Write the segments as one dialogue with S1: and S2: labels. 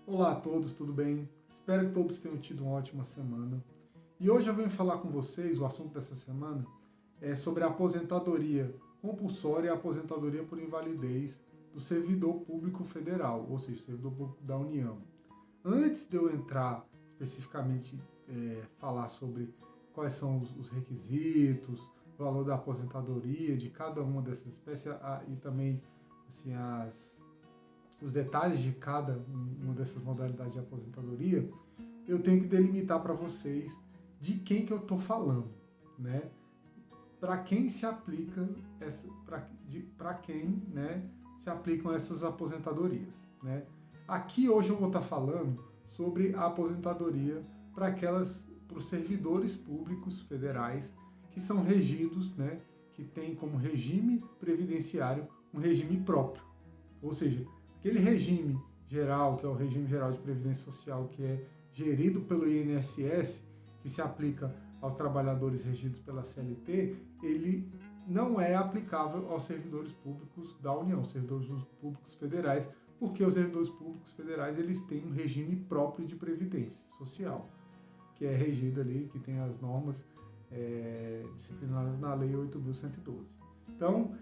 S1: Olá a todos, tudo bem? Espero que todos tenham tido uma ótima semana. E hoje eu venho falar com vocês, o assunto dessa semana é sobre a aposentadoria compulsória e a aposentadoria por invalidez do servidor público federal, ou seja, servidor público da União. Antes de eu entrar especificamente falar sobre quais são os requisitos, o valor da aposentadoria de cada uma dessas espécies e também assim, os detalhes de cada uma dessas modalidades de aposentadoria, eu tenho que delimitar para vocês de quem que eu estou falando, né? Para quem se aplica para quem, né, se aplicam essas aposentadorias, né? Aqui hoje eu vou estar falando sobre a aposentadoria para os servidores públicos federais que são regidos, né, que tem como regime previdenciário um regime próprio, ou seja, aquele regime geral, que é o regime geral de previdência social, que é gerido pelo INSS, que se aplica aos trabalhadores regidos pela CLT, ele não é aplicável aos servidores públicos da União, servidores públicos federais, porque os servidores públicos federais eles têm um regime próprio de previdência social, que é regido ali, que tem as normas disciplinadas na Lei 8.112. Então,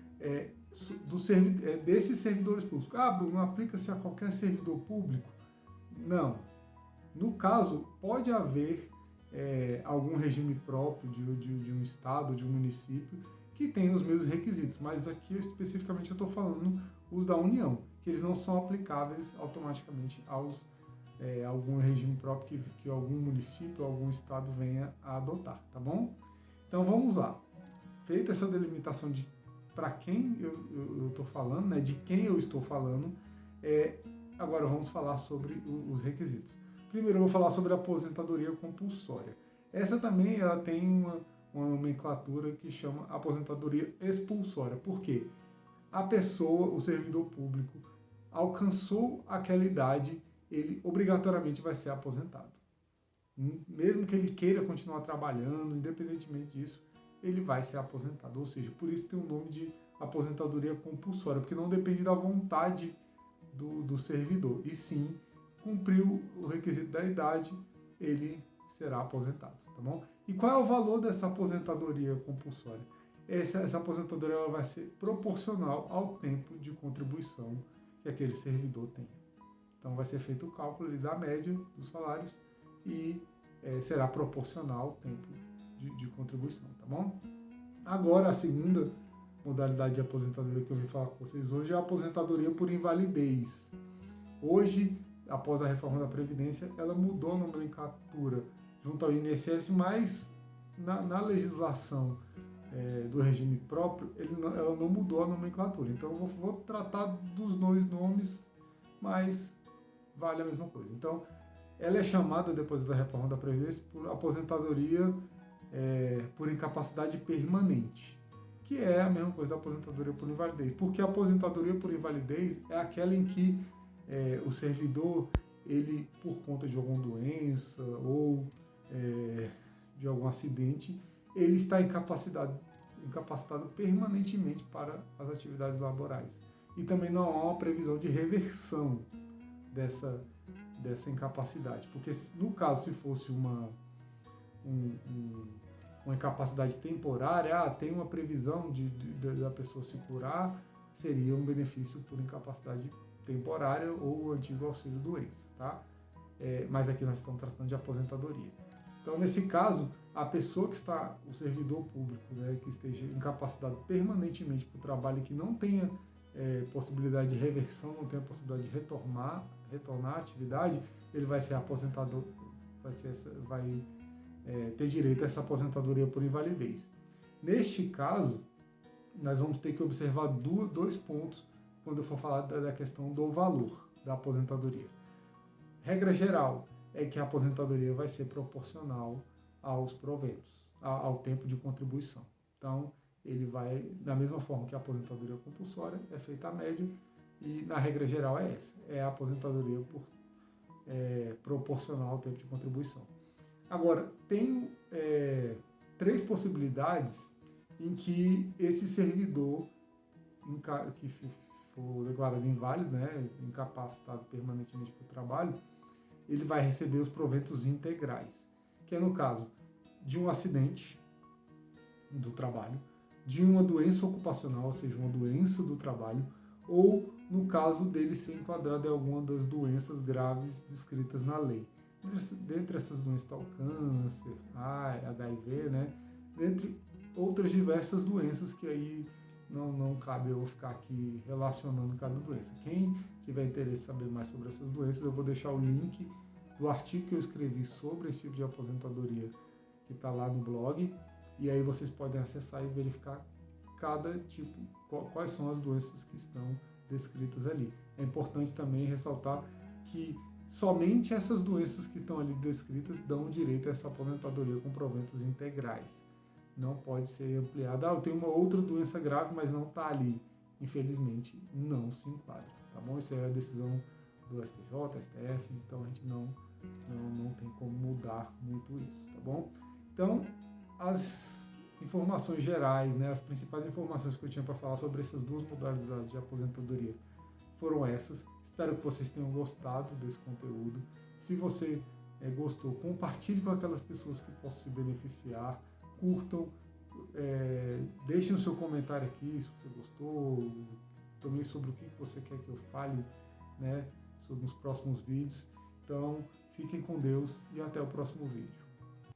S1: desses servidores públicos. Ah, Bruno, aplica-se a qualquer servidor público? Não. No caso, pode haver algum regime próprio de um estado, de um município, que tem os mesmos requisitos, mas aqui especificamente eu estou falando os da União, que eles não são aplicáveis automaticamente aos algum regime próprio que algum município, algum estado venha a adotar, tá bom? Então vamos lá. Feita essa delimitação de para quem eu estou falando, né, de quem eu estou falando, agora vamos falar sobre os requisitos. Primeiro eu vou falar sobre a aposentadoria compulsória. Essa também ela tem uma nomenclatura que chama aposentadoria expulsória. Por quê? A pessoa, o servidor público, alcançou aquela idade, ele obrigatoriamente vai ser aposentado. Mesmo que ele queira continuar trabalhando, independentemente disso, ele vai ser aposentado. Ou seja, por isso tem o nome de aposentadoria compulsória, porque não depende da vontade do servidor, e sim, cumpriu o requisito da idade, ele será aposentado, tá bom? E qual é o valor dessa aposentadoria compulsória? Essa aposentadoria ela vai ser proporcional ao tempo de contribuição que aquele servidor tem. Então vai ser feito o cálculo da média dos salários e será proporcional ao tempo de contribuição, tá bom? Agora, a segunda modalidade de aposentadoria que eu vim falar com vocês hoje é a aposentadoria por invalidez. Hoje, após a reforma da Previdência, ela mudou a nomenclatura junto ao INSS, mas na legislação do regime próprio, ela não mudou a nomenclatura. Então, eu vou tratar dos dois nomes, mas vale a mesma coisa. Então, ela é chamada, depois da reforma da Previdência, por aposentadoria por incapacidade permanente, que é a mesma coisa da aposentadoria por invalidez, porque a aposentadoria por invalidez é aquela em que o servidor, ele, por conta de alguma doença ou de algum acidente, ele está incapacitado permanentemente para as atividades laborais. E também não há uma previsão de reversão dessa incapacidade, porque no caso, se fosse uma incapacidade temporária, tem uma previsão da pessoa se curar, seria um benefício por incapacidade temporária ou o antigo auxílio-doença, tá? Mas aqui nós estamos tratando de aposentadoria. Então, nesse caso, a pessoa que está, o servidor público, né, que esteja incapacitado permanentemente para o trabalho e que não tenha possibilidade de reversão, não tenha possibilidade de retornar à atividade, ele vai ser aposentado, vai ter direito a essa aposentadoria por invalidez. Neste caso, nós vamos ter que observar dois pontos quando eu for falar da questão do valor da aposentadoria. Regra geral é que a aposentadoria vai ser proporcional aos proventos, ao tempo de contribuição. Então, ele vai, da mesma forma que a aposentadoria compulsória, é feita a média, e na regra geral é essa, é a aposentadoria proporcional ao tempo de contribuição. Agora, tem 3 possibilidades em que esse servidor que for declarado inválido, né, incapacitado permanentemente para o trabalho, ele vai receber os proventos integrais, que é no caso de um acidente do trabalho, de uma doença ocupacional, ou seja, uma doença do trabalho, ou no caso dele ser enquadrado em alguma das doenças graves descritas na lei. Dentre essas doenças está o câncer, HIV, né? Dentre outras diversas doenças que aí não cabe eu ficar aqui relacionando cada doença. Quem tiver interesse em saber mais sobre essas doenças, eu vou deixar o link do artigo que eu escrevi sobre esse tipo de aposentadoria, que está lá no blog, e aí vocês podem acessar e verificar cada tipo, quais são as doenças que estão descritas ali. É importante também ressaltar que somente essas doenças que estão ali descritas dão direito a essa aposentadoria com proventos integrais. Não pode ser ampliada. Eu tenho uma outra doença grave, mas não está ali. Infelizmente, não se enquadra. Tá bom? Isso é a decisão do STJ, STF, então a gente não tem como mudar muito isso, tá bom? Então, as informações gerais, né, as principais informações que eu tinha para falar sobre essas duas modalidades de aposentadoria foram essas. Espero que vocês tenham gostado desse conteúdo. Se você gostou, compartilhe com aquelas pessoas que possam se beneficiar, curtam, deixem o seu comentário aqui se você gostou, também sobre o que você quer que eu fale, né, sobre os próximos vídeos. Então, fiquem com Deus e até o próximo vídeo.